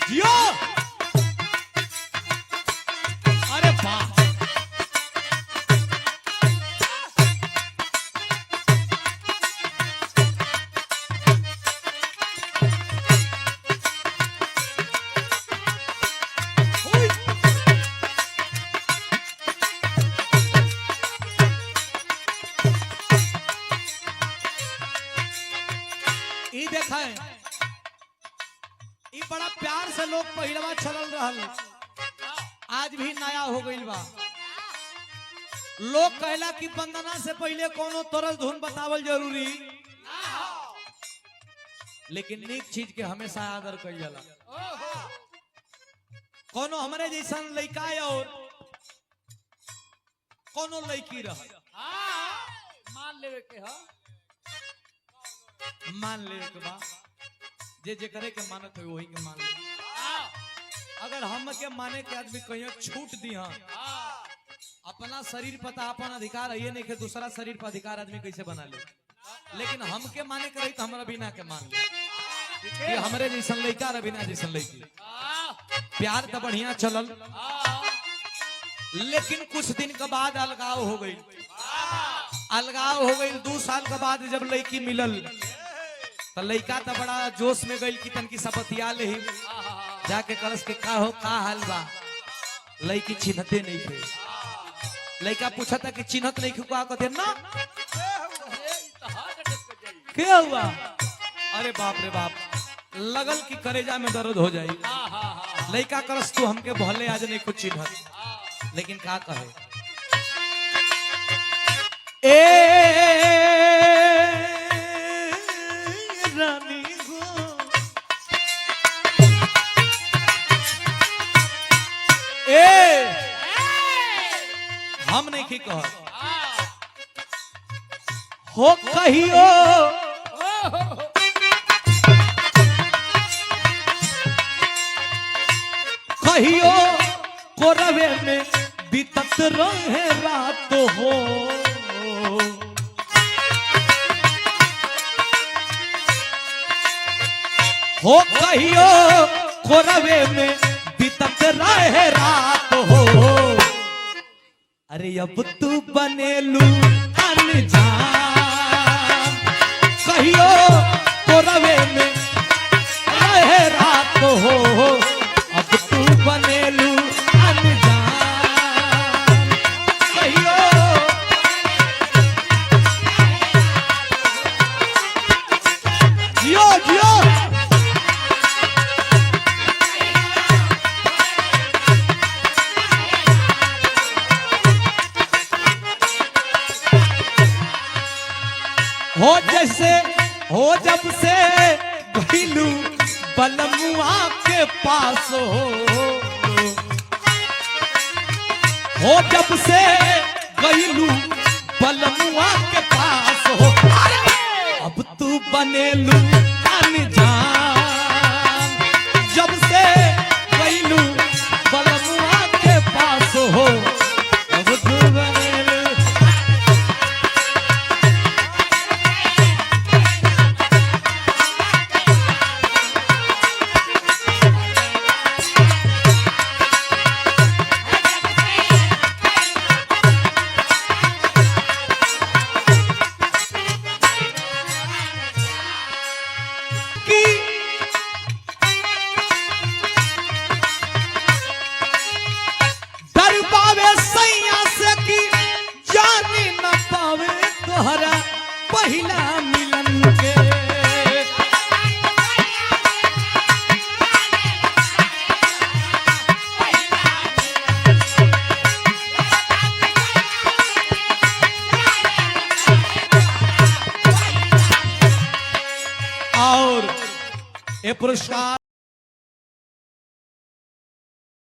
जियो अरे वाह ई देखा है ई बड़ा प्यार से लोग पहिलवा चलल रहल आज भी नया हो गइल बा। लोग कहला कि वंदना से पहले कोनो तरल धुन बतावल जरूरी लेकिन नीक चीज के हमेशा आदर कइल जाला। कोनो हमरे जैसन लइका और कोनो लइकी रह मान लेवे के ह मान ले के बा जे करे के मानत है वही के मान ले। अगर हम के माने के आदमी कहीं छूट दी अपना शरीर पता अपन अधिकार है ये नहीं कि दूसरा शरीर पर अधिकार आदमी कैसे बना ले। लेकिन हमके माने के रही तो हमरा बिना के मान ले ये हमरे जैसन लइका रबिना जैसन लइकी प्यार तो बढ़िया चलल लेकिन कुछ दिन के बाद अलगाव हो गई। अलगाव हो गई 2 साल के बाद जब लड़की मिलल तो लड़का तो बड़ा जोश में गई कि तन की सबतिया ले जाके करस के का हो का हाल बा। लड़की चिन्हते नहीं थे। लड़का पूछा था कि चिन्हत नहीं का कहते ना क्या हुआ। अरे बाप रे बाप लगल कि करेजा में दर्द हो जाए। लड़का करस तू हमके भले आज नहीं कुछ चिन्हत लेकिन का कहे रानी गो हम नहीं की कह हो कहियो कहियो कोरवे में बीतत रहे रात हो कहियो कोरवे में बीतत रहे रात हो। अरे अब तू बनेलू अनजान कहियो कोरवे में रहे रात हो। अब तू बनेलू अनजान कहियो जियो जियो हो जैसे हो जब से घिलू बलमुआ के पास हो जब से घिलू बलमुआ के पास हो। अब तू बनेलू अनजान जब से घिलू बलमुआ के पास हो। अब तू बनेलू पहिला मिलन के और ये पुरस्कार